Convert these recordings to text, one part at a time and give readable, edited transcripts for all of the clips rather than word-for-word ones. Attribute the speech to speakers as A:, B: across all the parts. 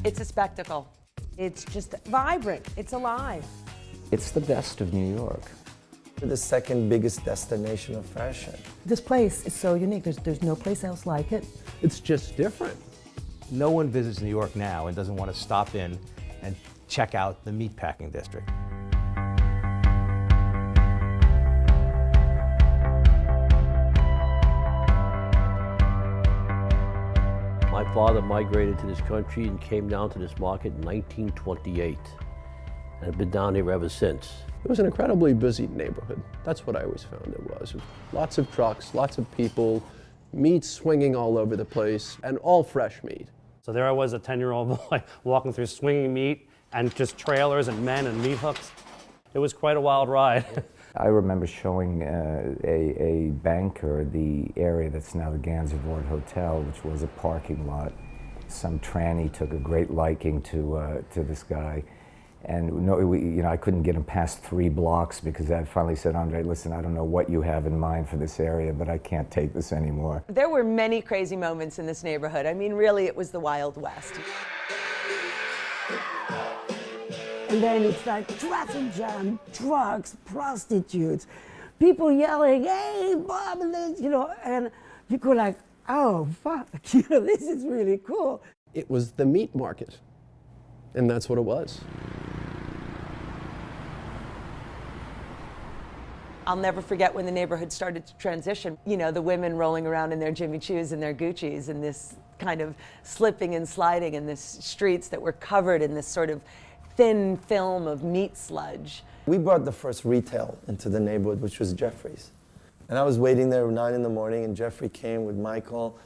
A: It's a spectacle.
B: It's just vibrant, it's alive.
C: It's the best of New York.
D: We're the second biggest destination of fashion.
B: This place is so unique. There's no place else like it.
E: It's just different. No one visits New York now and doesn't want to stop in and check out the Meatpacking District.
F: My father migrated to this country and came down to this market in 1928, and I've been down here ever since.
G: It was an incredibly busy neighborhood. That's what I always found it was. Lots of trucks, lots of people, meat swinging all over the place, and all fresh meat.
H: So there I was, a 10-year-old boy, walking through swinging meat and just trailers and men and meat hooks. It was quite a wild ride.
C: I remember showing a banker the area that's now the Gansevoort Hotel, which was a parking lot. Some tranny took a great liking to this guy. And I couldn't get him past 3 blocks because I finally said, Andre, listen, I don't know what you have in mind for this area, but I can't take this anymore.
A: There were many crazy moments in this neighborhood. I mean, really, it was the Wild West.
B: And then it's like traffic jam, drugs, prostitutes, people yelling, hey, Bob, and you go like, oh, fuck, this is really cool.
G: It was the meat market, and that's what it was.
A: I'll never forget when the neighborhood started to transition. You know, the women rolling around in their Jimmy Choos and their Gucci's and this kind of slipping and sliding in the streets that were covered in this sort of thin film of meat sludge.
D: We brought the first retail into the neighborhood, which was Jeffrey's. And I was waiting there at 9 in the morning, and Jeffrey came with Michael,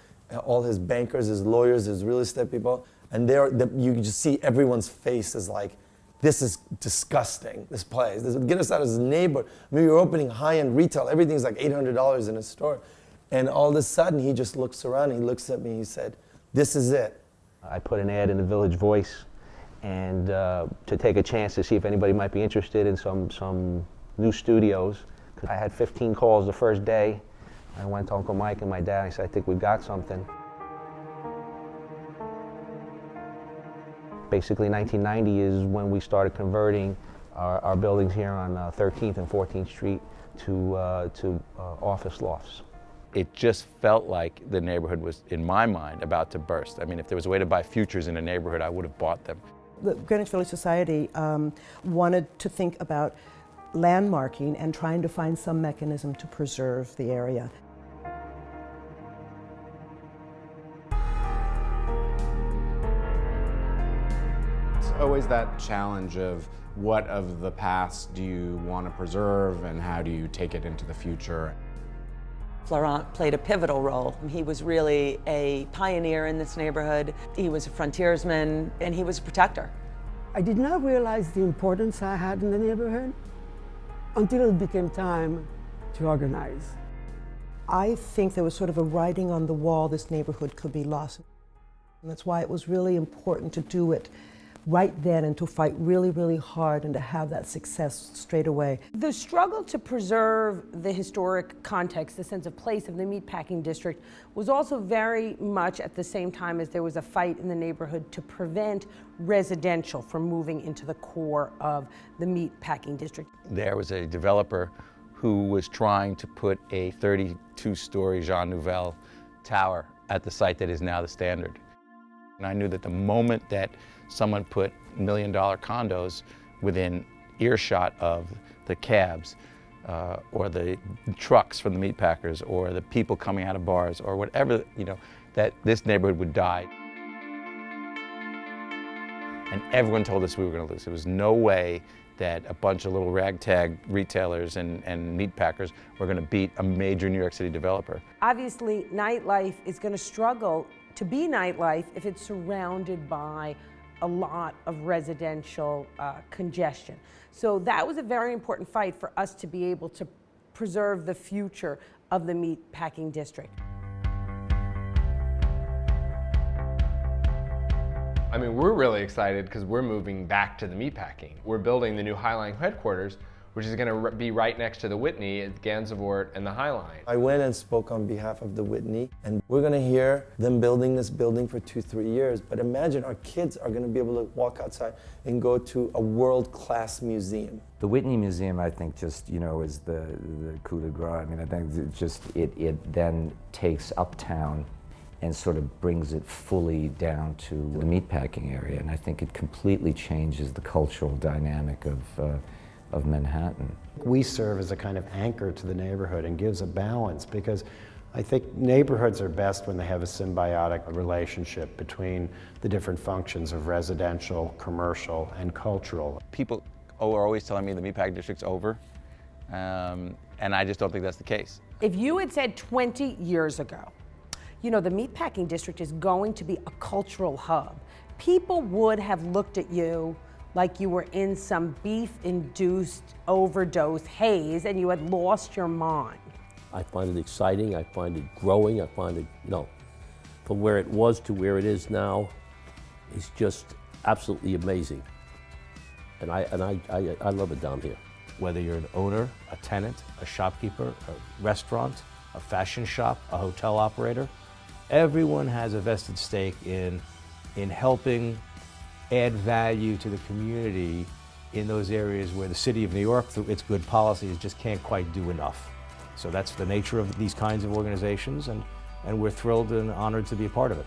D: all his bankers, his lawyers, his real estate people, and you could just see everyone's face is like, this is disgusting, this place. Get us out of this neighborhood. I mean, we were opening high-end retail. Everything's like $800 in a store. And all of a sudden, he just looks around, he looks at me, he said, this is it.
H: I put an ad in the Village Voice and to take a chance to see if anybody might be interested in some new studios. I had 15 calls the first day. I went to Uncle Mike and my dad, and I said, I think we've got something. Basically, 1990 is when we started converting our buildings here on 13th and 14th Street to office lofts.
I: It just felt like the neighborhood was, in my mind, about to burst. I mean, if there was a way to buy futures in a neighborhood, I would have bought them.
B: The Greenwich Village Society wanted to think about landmarking and trying to find some mechanism to preserve the area.
J: Always that challenge of what of the past do you want to preserve and how do you take it into the future.
A: Florent played a pivotal role. He was really a pioneer in this neighborhood. He was a frontiersman, and he was a protector.
K: I did not realize the importance I had in the neighborhood until it became time to organize.
B: I think there was sort of a writing on the wall this neighborhood could be lost. And that's why it was really important to do it right then and to fight really, really hard and to have that success straight away.
L: The struggle to preserve the historic context, the sense of place of the Meatpacking District, was also very much at the same time as there was a fight in the neighborhood to prevent residential from moving into the core of the Meatpacking District.
I: There was a developer who was trying to put a 32-story Jean Nouvel tower at the site that is now the Standard. And I knew that the moment that someone put $1 million condos within earshot of the cabs or the trucks from the meat packers or the people coming out of bars or whatever, that this neighborhood would die. And everyone told us we were going to lose. There was no way that a bunch of little ragtag retailers and meat packers were going to beat a major New York City developer.
L: Obviously, nightlife is going to struggle to be nightlife if it's surrounded by a lot of residential congestion. So that was a very important fight for us to be able to preserve the future of the Meatpacking District.
M: I mean, we're really excited because we're moving back to the Meatpacking. We're building the new Highline headquarters, which is going to be right next to the Whitney at Gansevoort and the High Line.
D: I went and spoke on behalf of the Whitney, and we're going to hear them building this building for 2-3 years. But imagine our kids are going to be able to walk outside and go to a world-class museum.
C: The Whitney Museum, I think, just, you know, is the coup de grace. I mean, I think it then takes Uptown and sort of brings it fully down to the meatpacking area, and I think it completely changes the cultural dynamic of Manhattan.
N: We serve as a kind of anchor to the neighborhood and gives a balance, because I think neighborhoods are best when they have a symbiotic relationship between the different functions of residential, commercial, and cultural.
I: People are always telling me the meatpacking district's over, and I just don't think that's the case.
L: If you had said 20 years ago, you know, the meatpacking district is going to be a cultural hub, people would have looked at you like you were in some beef-induced overdose haze and you had lost your mind.
F: I find it exciting, I find it growing, I find it, you know, from where it was to where it is now, is just absolutely amazing. And I love it down here.
E: Whether you're an owner, a tenant, a shopkeeper, a restaurant, a fashion shop, a hotel operator, everyone has a vested stake in helping add value to the community in those areas where the city of New York, through its good policies, just can't quite do enough. So that's the nature of these kinds of organizations, and we're thrilled and honored to be a part of it.